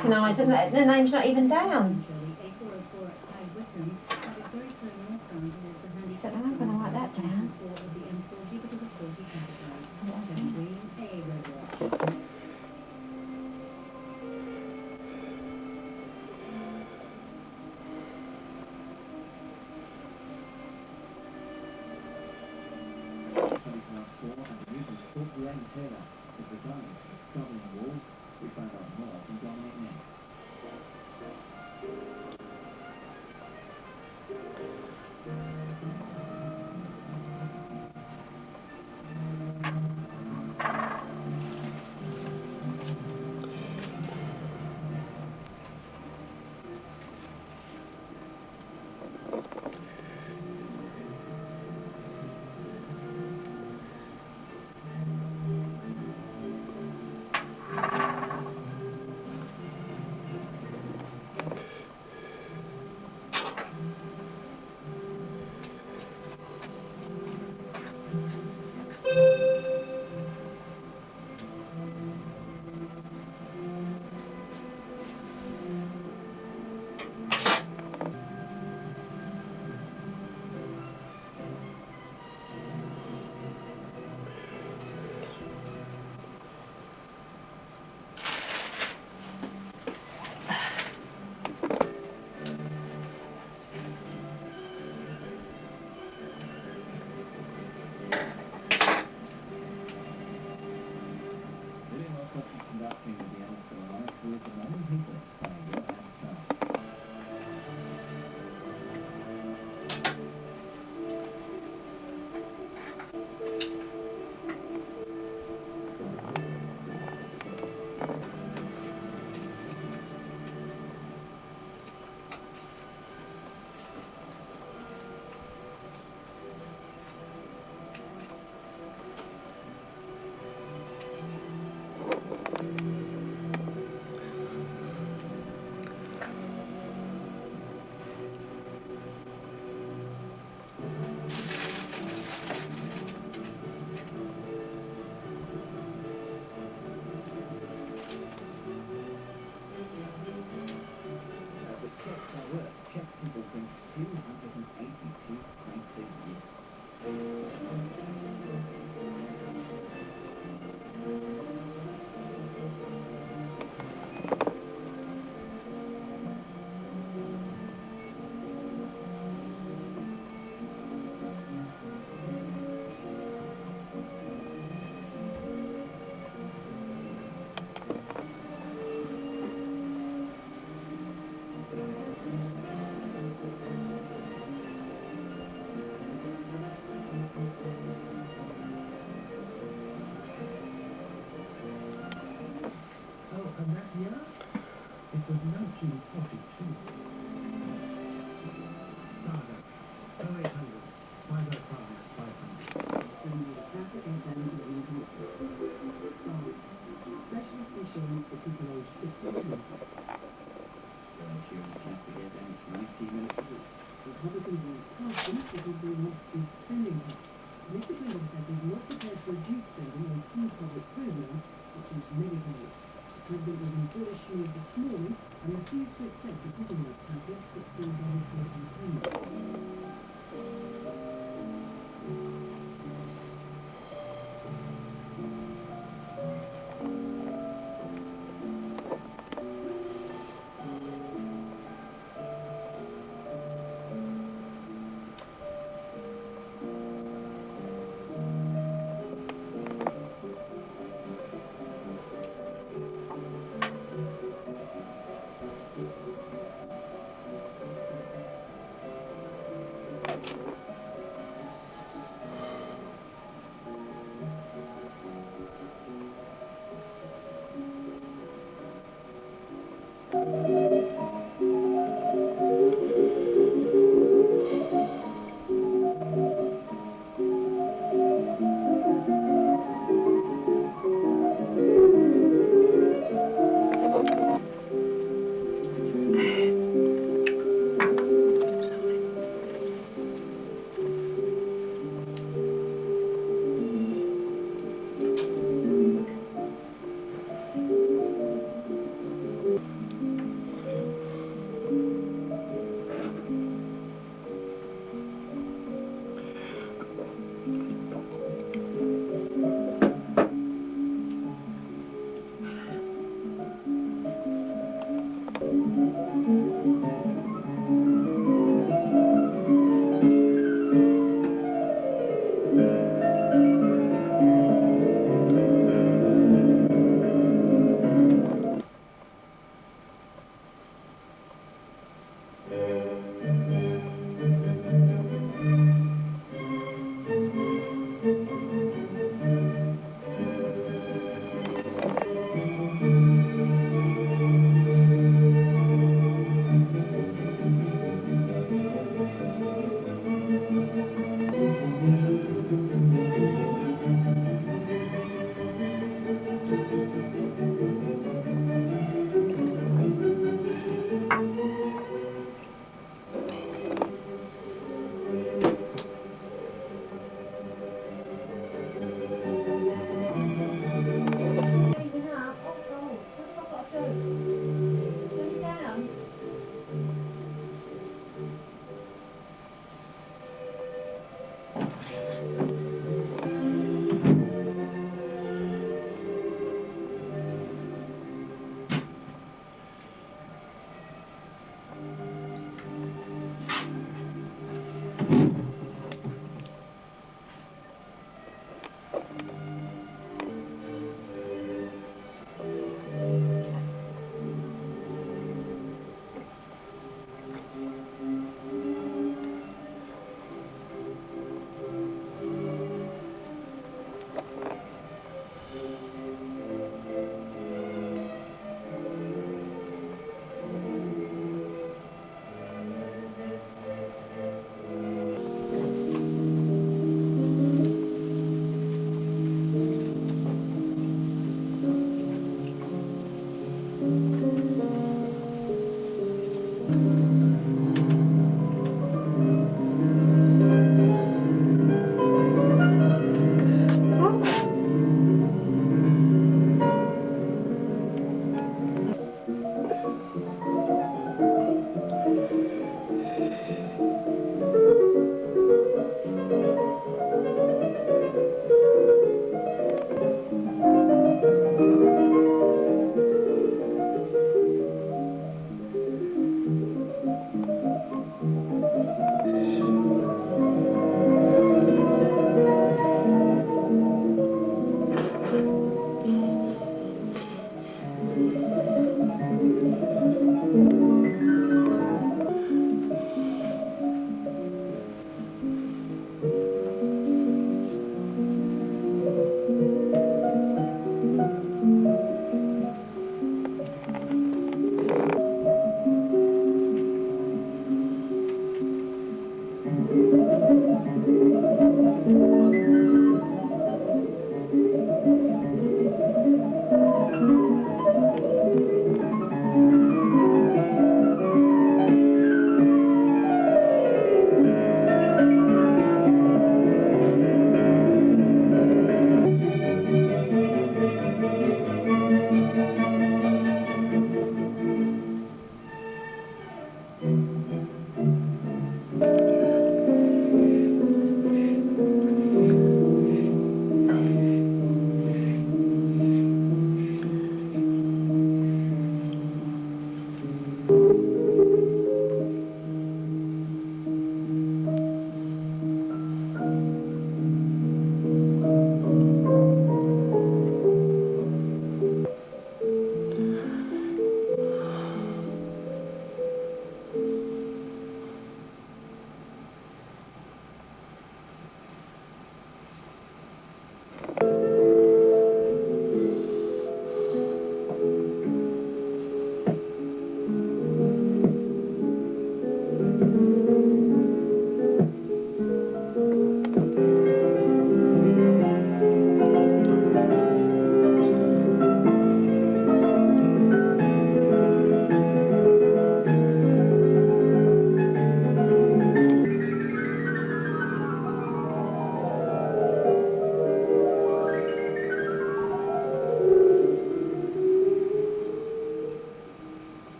recognise them. Their name's not even down. So I'm going to write that down.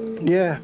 Yeah.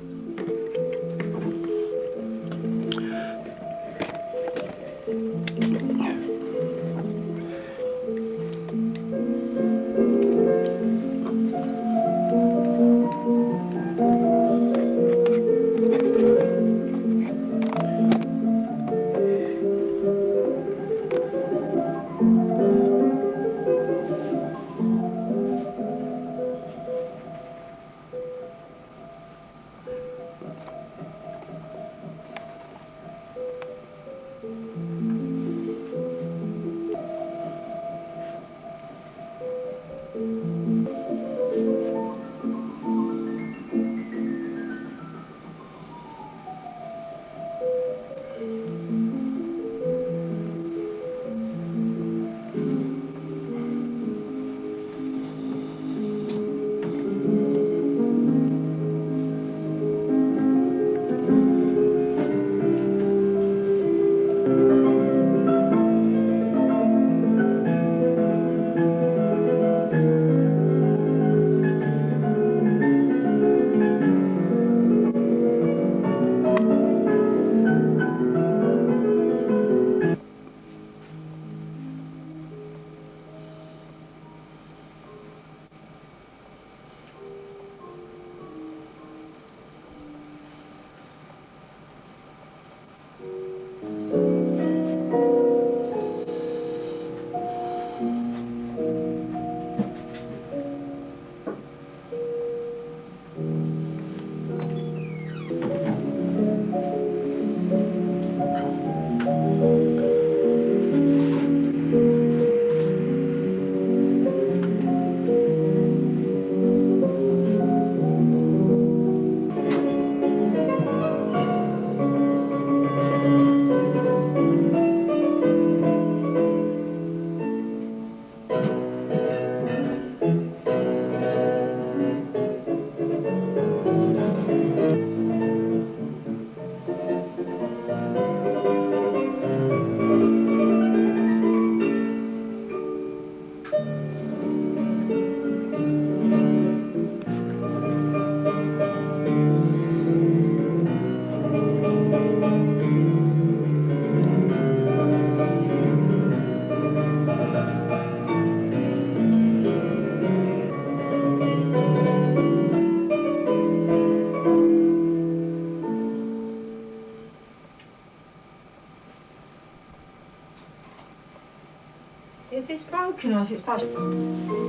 Is this broken or is it supposed to?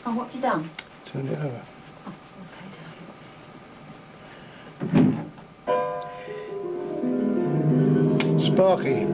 Oh, what have you done? Turn it over. Sparky.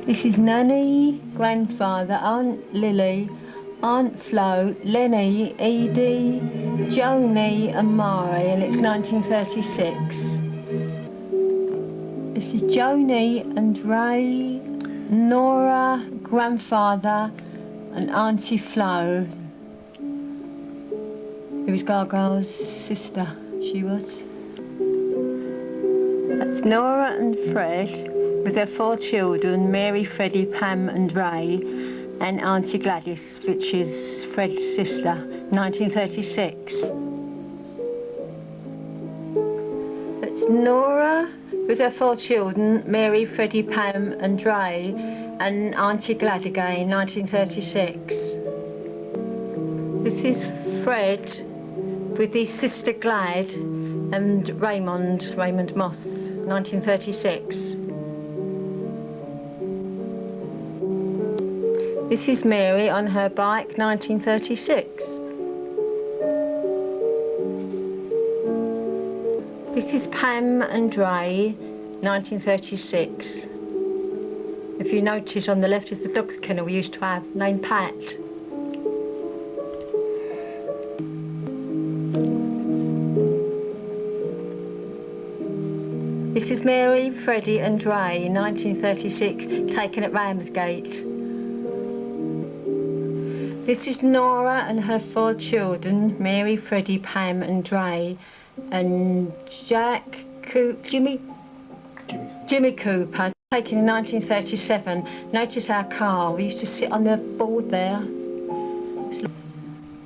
This is Nanny, grandfather, Aunt Lily, Aunt Flo, Lenny, Edie, Joni and Mari, and it's 1936. This is Joni and Ray, Nora, grandfather, and Auntie Flo. It was Gaga's sister, she was. That's Nora and Fred with their 4 children, Mary, Freddie, Pam and Ray, and Auntie Gladys, which is Fred's sister, 1936. That's Nora with her 4 children, Mary, Freddie, Pam and Ray, and Auntie Glad again, 1936. This is Fred with his sister Glad and Raymond Moss, 1936. This is Mary on her bike, 1936. This is Pam and Ray, 1936. If you notice on the left is the dog's kennel we used to have, named Pat. This is Mary, Freddie and Ray, 1936, taken at Ramsgate. This is Nora and her 4 children, Mary, Freddie, Pam and Ray, and Jimmy Cooper, taken in 1937. Notice our car, we used to sit on the board there.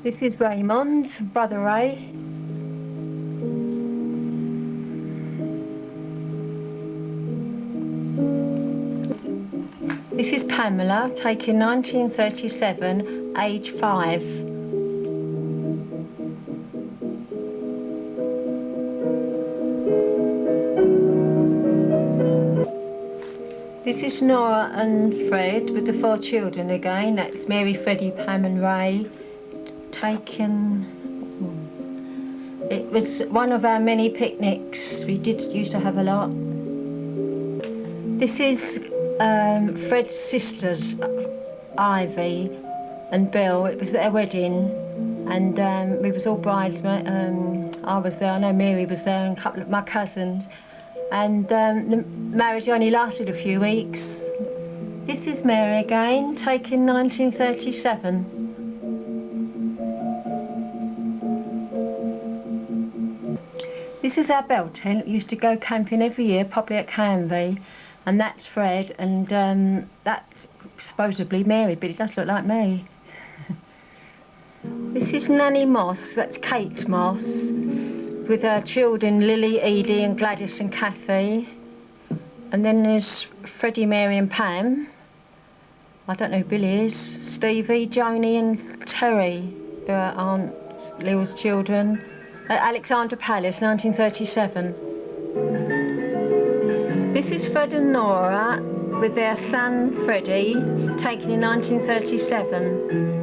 This is Raymond, brother Ray. This is Pamela, taken 1937, age 5. This is Nora and Fred with the 4 children again. That's Mary, Freddie, Pam and Ray. Taken... It was one of our many picnics. We used to have a lot. This is Fred's sisters, Ivy and Bill. It was their wedding, and we was all bridesmaids. I was there, I know Mary was there, and a couple of my cousins. And the marriage only lasted a few weeks. This is Mary again, taken 1937. This is our bell tent. We used to go camping every year, probably at Canvey. And that's Fred, and that's supposedly Mary, but it does look like me. This is Nanny Moss, that's Kate Moss, with her children Lily, Edie and Gladys and Kathy. And then there's Freddie, Mary and Pam. I don't know who Billy is. Stevie, Joni and Terry, who are Aunt Lil's children. At Alexandra Palace, 1937. This is Fred and Nora with their son Freddie, taken in 1937.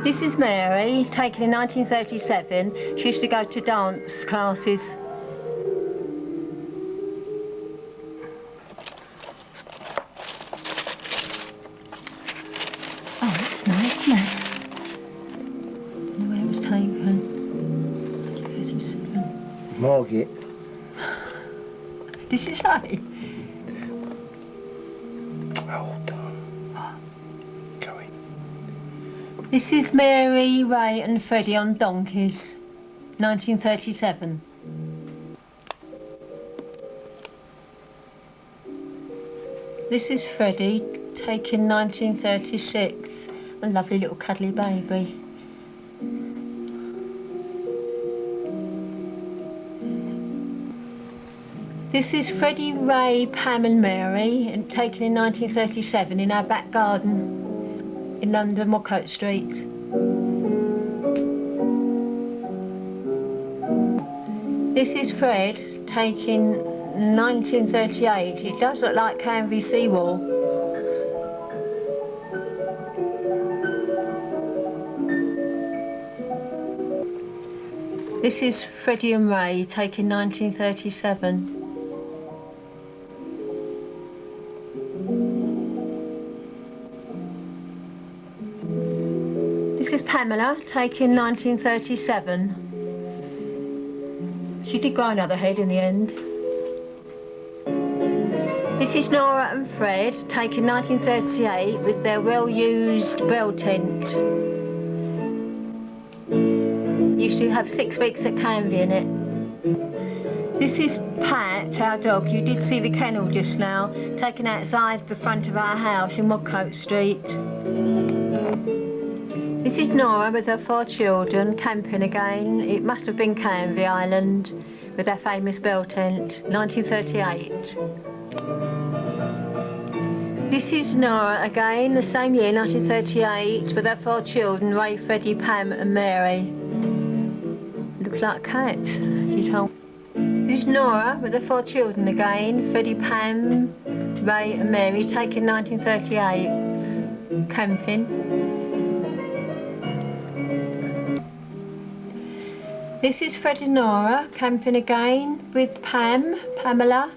This is Mary, taken in 1937. She used to go to dance classes. Oh, that's nice, isn't it? I know where it was taken. 1937. Margate. Did she say? Hold on. Going. This is Mary, Ray and Freddie on donkeys, 1937. This is Freddie, taken 1936. A lovely little cuddly baby. This is Freddie, Ray, Pam and Mary, and taken in 1937 in our back garden in London, Woodcote Street. This is Fred, taken 1938. It does look like Canvey seawall. This is Freddie and Ray, taken 1937. This is Pamela, taken 1937. She did grow another head in the end. This is Nora and Fred, taken 1938, with their well-used bell tent. Used to have 6 weeks at Canvey in it. This is Pat, our dog. You did see the kennel just now, taken outside the front of our house in Woodcote Street. This is Nora with her 4 children, camping again. It must have been Canvey Island, with her famous bell tent, 1938. This is Nora again, the same year, 1938, with her 4 children, Ray, Freddie, Pam and Mary. Looks like a cat, she told me. This is Nora with her 4 children again, Freddie, Pam, Ray and Mary, taken 1938, camping. This is Fred and Nora, camping again with Pam, Pamela.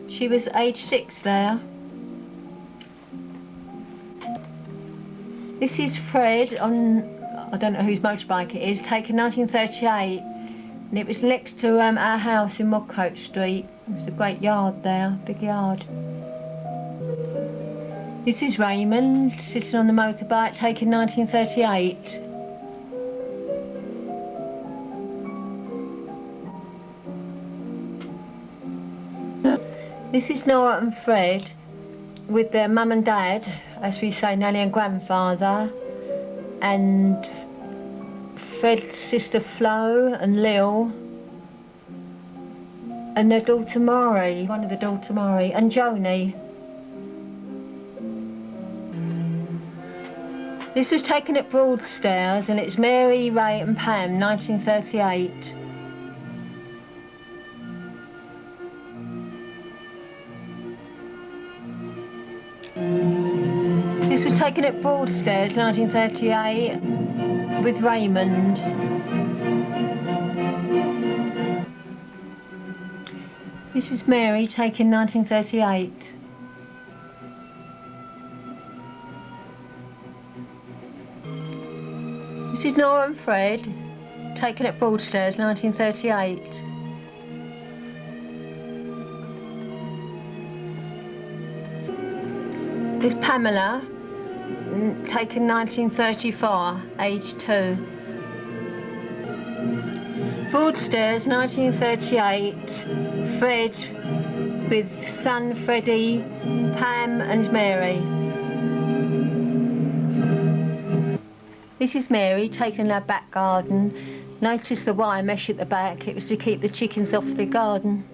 She was age 6 there. This is Fred on, I don't know whose motorbike it is, taken 1938. And it was next to our house in Woodcote Street. It was a great yard there, big yard. This is Raymond, sitting on the motorbike, taken 1938. This is Nora and Fred with their mum and dad, as we say, Nanny and grandfather, and Fred's sister Flo and Lil, and their daughter Mari, one of the daughter Mari, and Joni. This was taken at Broadstairs, and it's Mary, Ray and Pam, 1938. This was taken at Broadstairs, 1938, with Raymond. This is Mary, taken 1938. This is Nora and Fred, taken at Broadstairs, 1938. This is Pamela, taken 1934, age 2. Broadstairs, 1938, Fred with son Freddie, Pam and Mary. This is Mary, taken in her back garden. Notice the wire mesh at the back, it was to keep the chickens off the garden.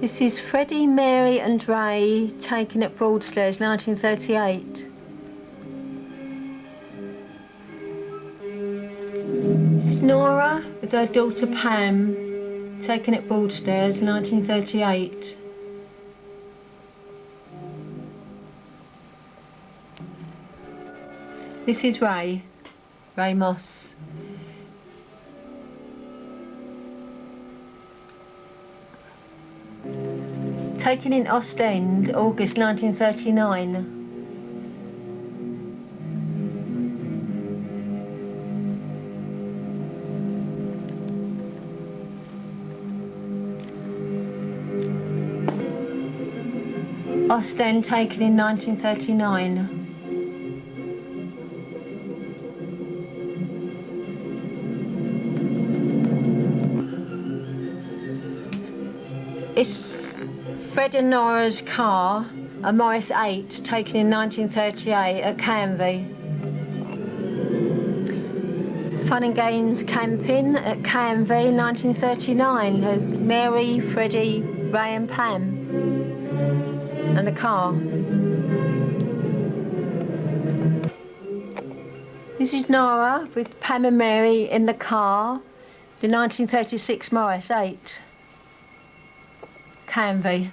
This is Freddie, Mary and Ray, taken at Broadstairs, 1938. This is Nora with her daughter Pam, taken at Broadstairs, 1938. This is Ray Moss. Taken in Ostend, August 1939. Ostend, taken in 1939. It's Fred and Nora's car, a Morris 8, taken in 1938 at Canvey. Fun and Games camping at Canvey, 1939. There's Mary, Freddie, Ray and Pam. And the car. This is Nora with Pam and Mary in the car, the 1936 Morris 8. Canvey.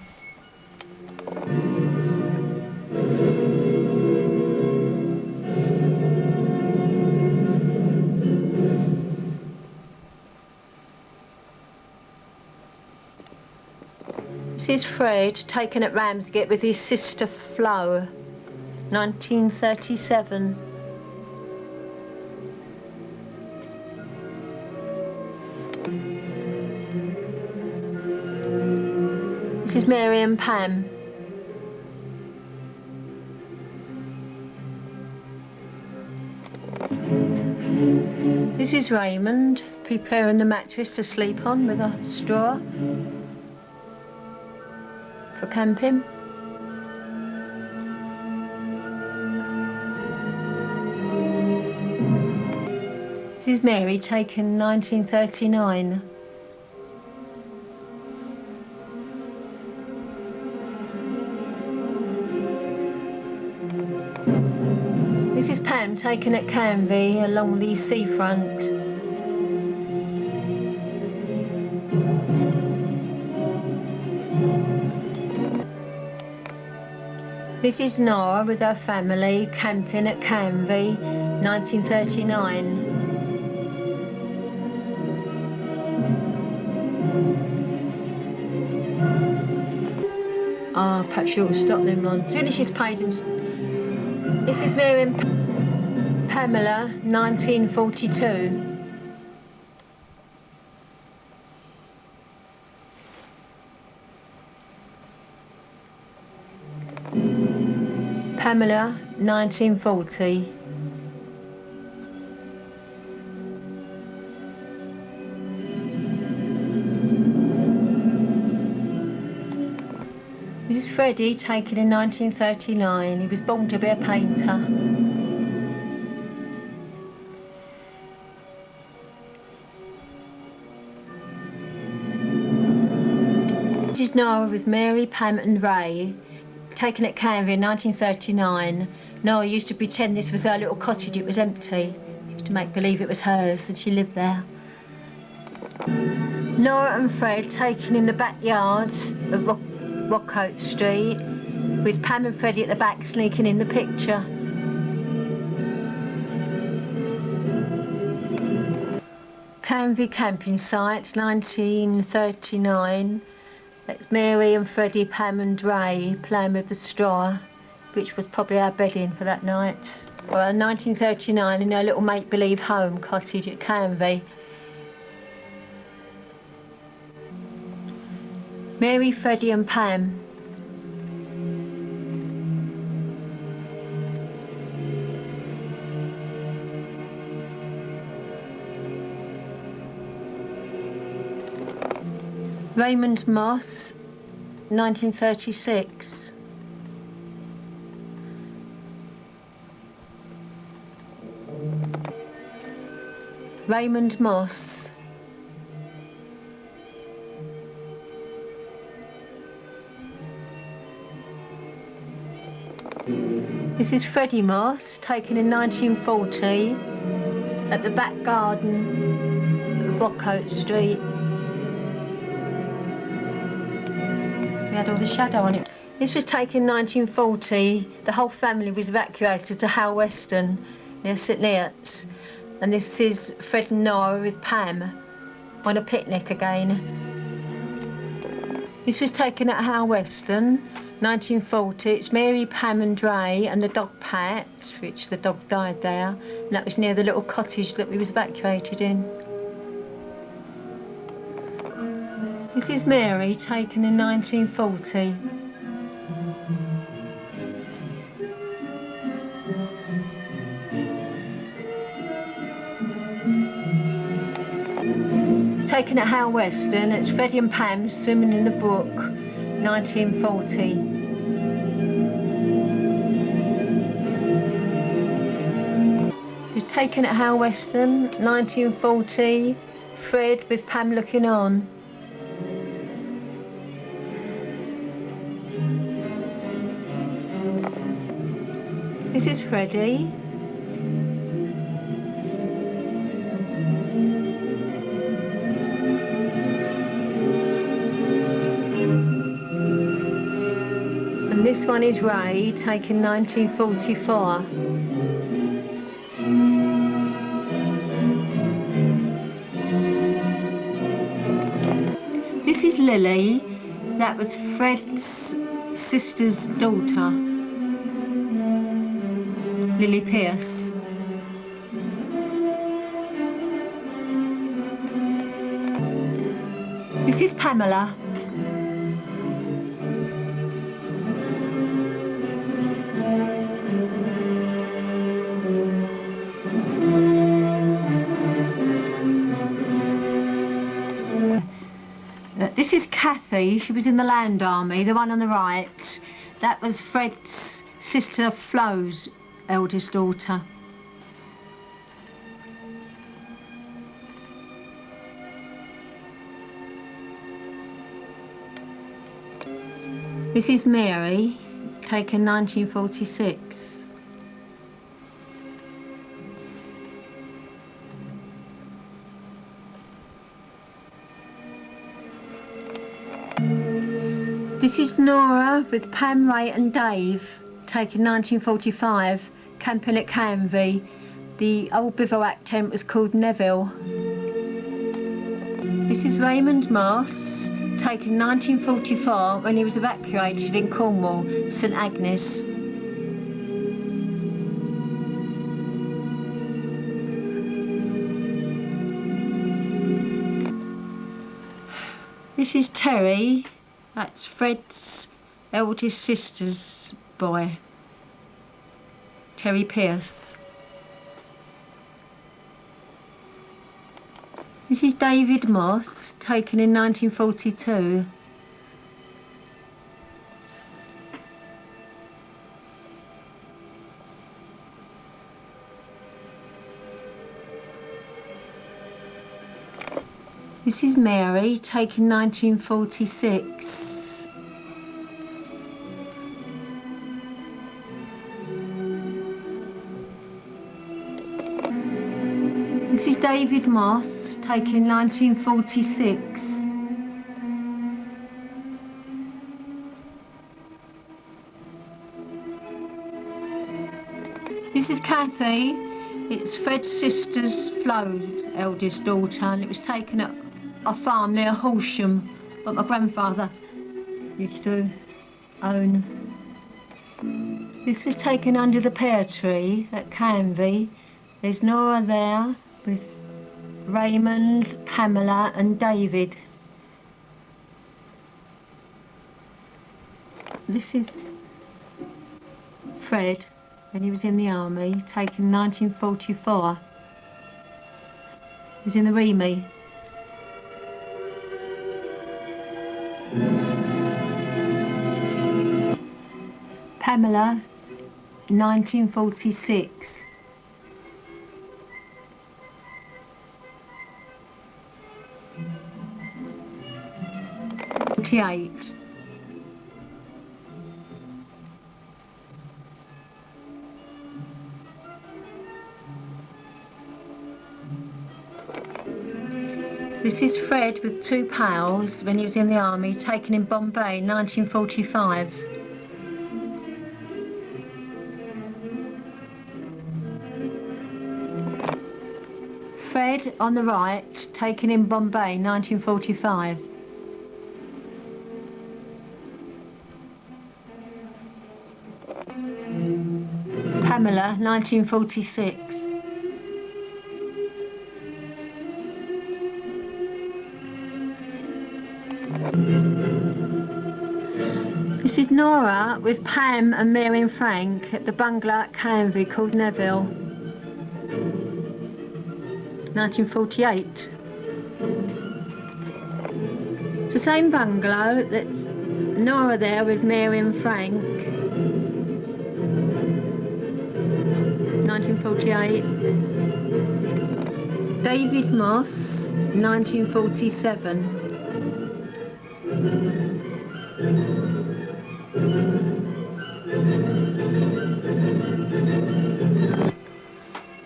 This is Fred, taken at Ramsgate with his sister Flo, 1937. This is Mary and Pam. This is Raymond, preparing the mattress to sleep on with a straw for camping. This is Mary, taken 1939. This is Pam, taken at Canvey along the seafront. This is Nora with her family camping at Canvey, 1939. Perhaps you'll stop them, Ron. Delicious Paydens. This is Mary and Pamela, 1942. Pamela, 1940. This is Freddie, taken in 1939. He was born to be a painter. This is Nora with Mary, Pam and Ray, taken at Canvey in 1939. Nora used to pretend this was her little cottage, it was empty. She used to make believe it was hers and she lived there. Nora and Fred, taken in the backyards of Rockcote Street, with Pam and Freddie at the back sneaking in the picture. Canvey camping site, 1939. That's Mary and Freddie, Pam and Ray playing with the straw which was probably our bedding for that night. Well, in 1939 in our little make-believe home cottage at Canvey. Mary, Freddie and Pam. Raymond Moss, 1936. Raymond Moss. This is Freddie Moss, taken in 1940 at the back garden of Bockcoat Street. We had all the shadow on it. This was taken in 1940. The whole family was evacuated to Hal Weston near St Neots. And this is Fred and Nora with Pam on a picnic again. This was taken at Hal Weston, 1940. It's Mary, Pam and Ray and the dog Pat, which the dog died there. And that was near the little cottage that we was evacuated in. This is Mary, taken in 1940. Taken at Hal Weston, it's Freddie and Pam swimming in the brook, 1940. It's taken at Hal Weston, 1940, Fred with Pam looking on. This is Freddie. And this one is Ray, taken 1944. This is Lily. That was Fred's sister's daughter, Lily Pierce. This is Pamela. This is Kathy. She was in the Land Army, the one on the right. That was Fred's sister Flo's eldest daughter. This is Mary, taken 1946. This is Nora with Pam, Ray and Dave, taken 1945, camping at Canvey. The old bivouac tent was called Neville. This is Raymond Moss, taken 1944 when he was evacuated in Cornwall, St Agnes. This is Terry. That's Fred's eldest sister's boy, Terry Pierce. This is David Moss, taken in 1942. This is Mary, taken 1946. This is David Moss, taken 1946. This is Kathy. It's Fred's sister's Flo's eldest daughter, and it was taken at a farm near Horsham that my grandfather used to own. This was taken under the pear tree at Canvey. There's Nora there with Raymond, Pamela and David. This is Fred when he was in the army, taken in 1944. He was in the Remy. Pamela, 1946. '48. This is Fred with two pals when he was in the army, taken in Bombay, 1945. Fred on the right, taken in Bombay, 1945. Pamela, 1946. This is Nora with Pam and Mary and Frank at the bungalow at Canvey called Neville, 1948. It's the same bungalow, that's Nora there with Mary and Frank, 1948. David Moss, 1947.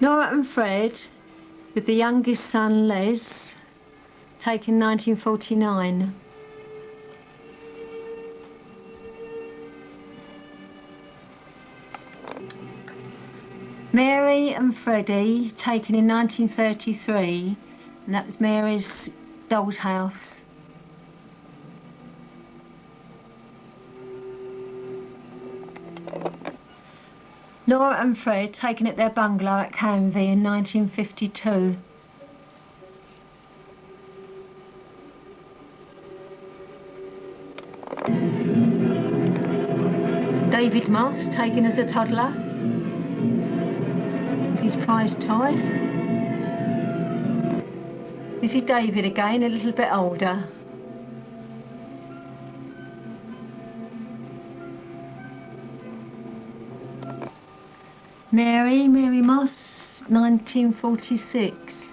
Nora and Fred with the youngest son Les, taken 1949. Mary and Freddie, taken in 1933, and that was Mary's doll's house. Nora and Fred, taken at their bungalow at Canvey in 1952. David Moss, taken as a toddler. His prized toy. This is David again, a little bit older. Mary Moss, 1946.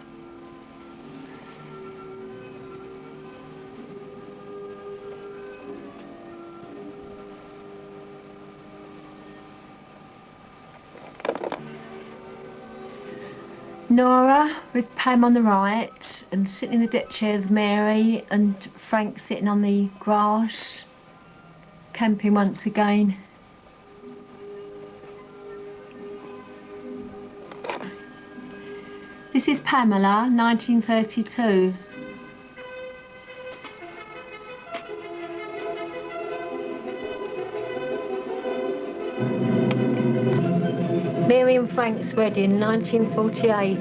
Nora with Pam on the right, and sitting in the deck chairs Mary and Frank sitting on the grass, camping once again. This is Pamela, 1932. Mary and Frank's wedding, 1948.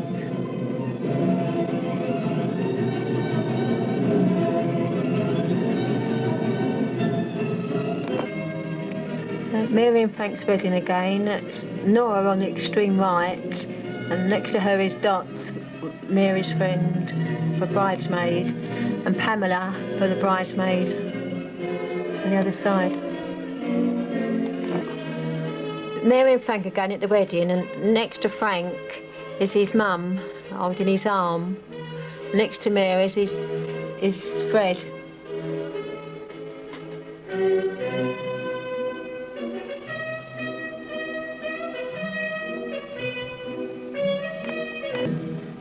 Mary and Frank's wedding again. That's Nora on the extreme right, and next to her is Dot, Mary's friend, for bridesmaid, and Pamela for the bridesmaid on the other side. Mary and Frank again at the wedding, and next to Frank is his mum holding his arm. Next to Mary is Fred.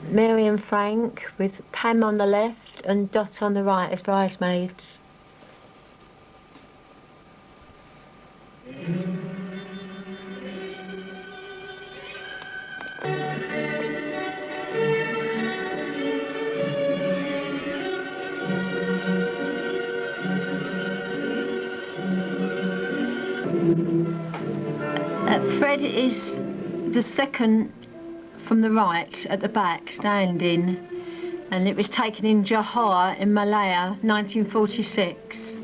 Mary and Frank with Pam on the left and Dot on the right as bridesmaids. Fred is the second from the right at the back, standing, and it was taken in Johor in Malaya, 1946.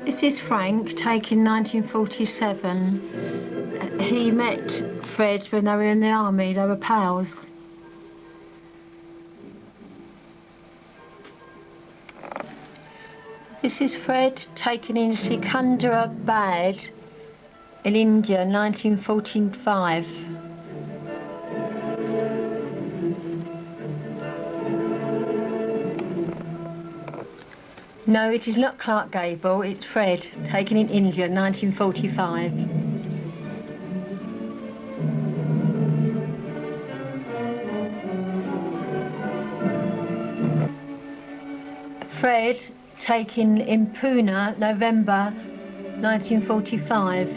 This is Frank, taken 1947. He met Fred when they were in the army, they were pals. This is Fred, taken in Secunderabad in India, 1945. No, it is not Clark Gable, it's Fred, taken in India, 1945. Fred, taken in Pune, November 1945.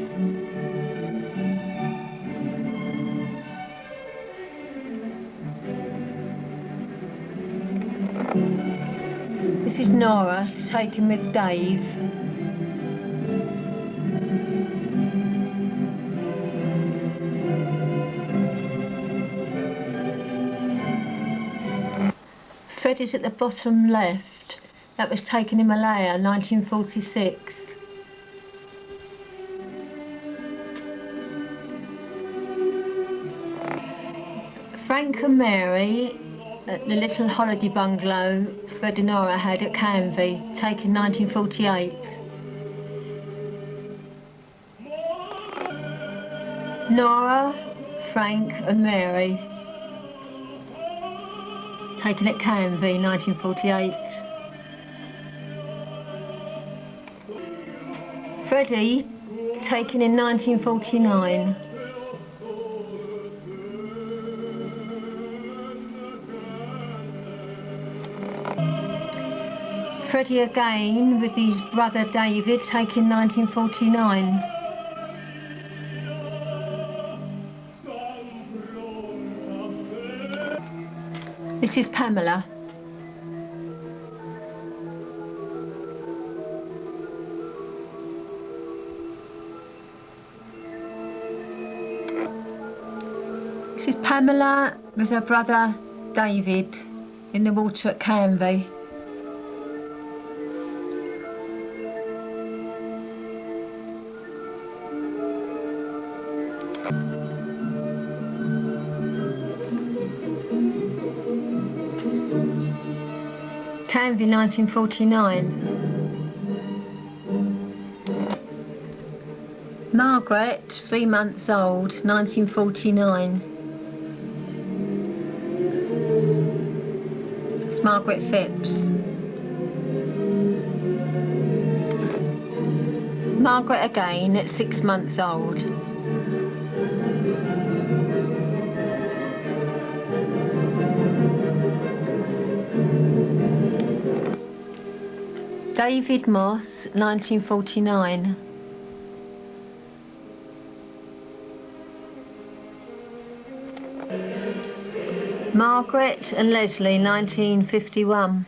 This is Nora, taken with Dave. Fred is at the bottom left. That was taken in Malaya, 1946. Frank and Mary at the little holiday bungalow Fred and Nora had at Canvey, taken 1948. Nora, Frank and Mary, taken at Canvey, 1948. Freddie, taken in 1949. Freddie again with his brother David, taken 1949. This is Pamela. This is Pamela with her brother David in the water at Canvey. Canvey, 1949. Margaret, 3 months old, 1949. It's Margaret Phipps. Margaret again at 6 months old. David Moss, 1949. Margaret and Leslie, 1951.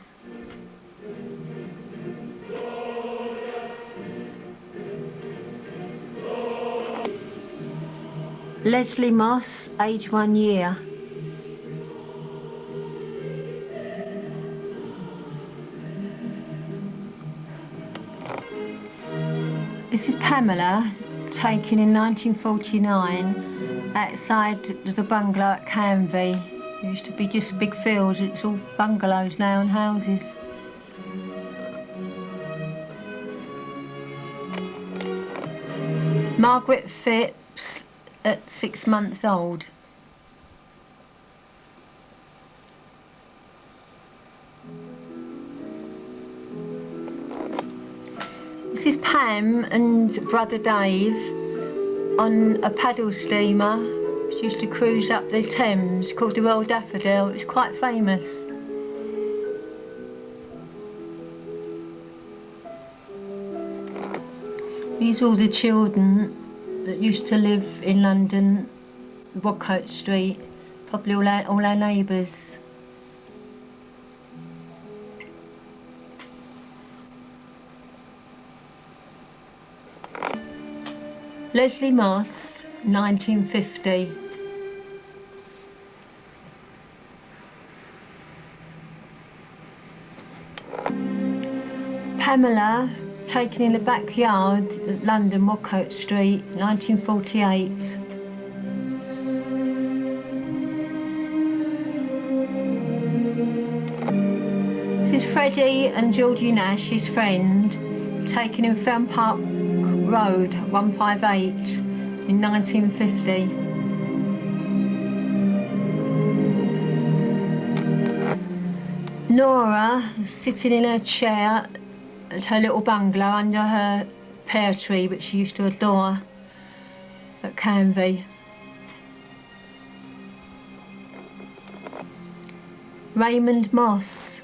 Leslie Moss, age 1 year. This is Pamela, taken in 1949, outside the bungalow at Canvey. It used to be just big fields, it's all bungalows now and houses. Margaret Phipps at 6 months old. This is Pam and brother Dave on a paddle steamer which used to cruise up the Thames called the Royal Daffodil. It was quite famous. These are all the children that used to live in London, Woodcote Street, probably all our neighbours. Leslie Moss, 1950. Pamela, taken in the backyard at London, Woodcote Street, 1948. This is Freddie and Georgie Nash, his friend, taken in Fern Park Road, 158, in 1950. Nora, sitting in her chair at her little bungalow under her pear tree, which she used to adore, at Canvey. Raymond Moss.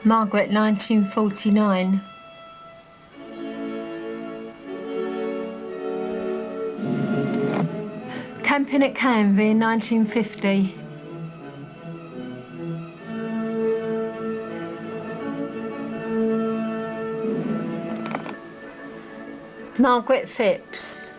Margaret, 1949. Camping at Canvey, 1950. Margaret Phipps.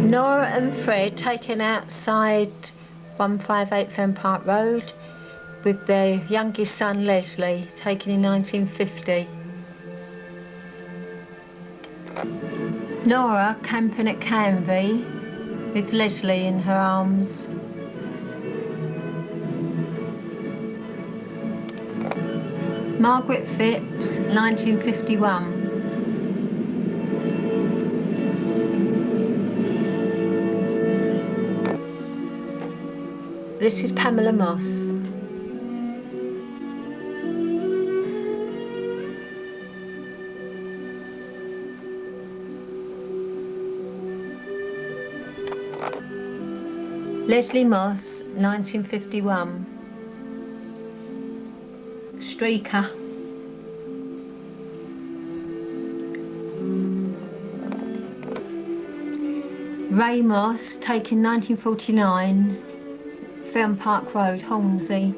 Nora and Fred taken outside 158 Fern Park Road with their youngest son Leslie, taken in 1950. Nora camping at Canvey with Leslie in her arms. Margaret Phipps, 1951. This is Pamela Moss. Leslie Moss, 1951. Streaker. Ray Moss, taken 1949, Fern Park Road, Hornsey.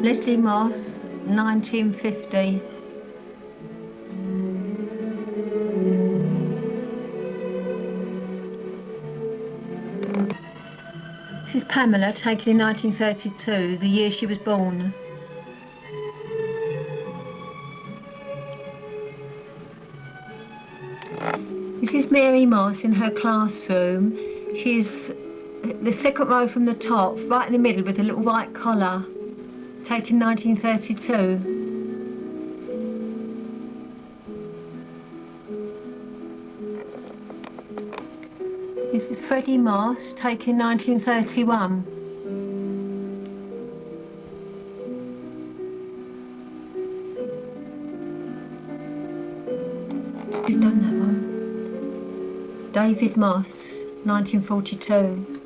Leslie Moss, 1950. This is Pamela, taken in 1932, the year she was born. This is Mary Moss in her classroom. She's the second row from the top, right in the middle with a little white collar, taken 1932. This is Freddie Moss, taken 1931. You've done that one. David Moss, 1942.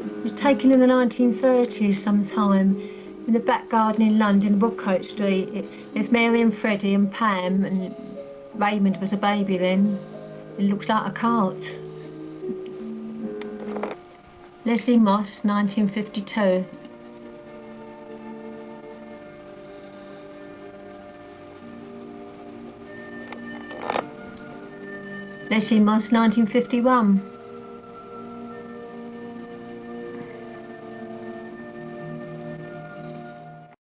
It was taken in the 1930s sometime in the back garden in London, Woodcote Street. There's Mary and Freddie and Pam, and Raymond was a baby then. It looks like a cart. Leslie Moss, 1952. Leslie Moss, 1951.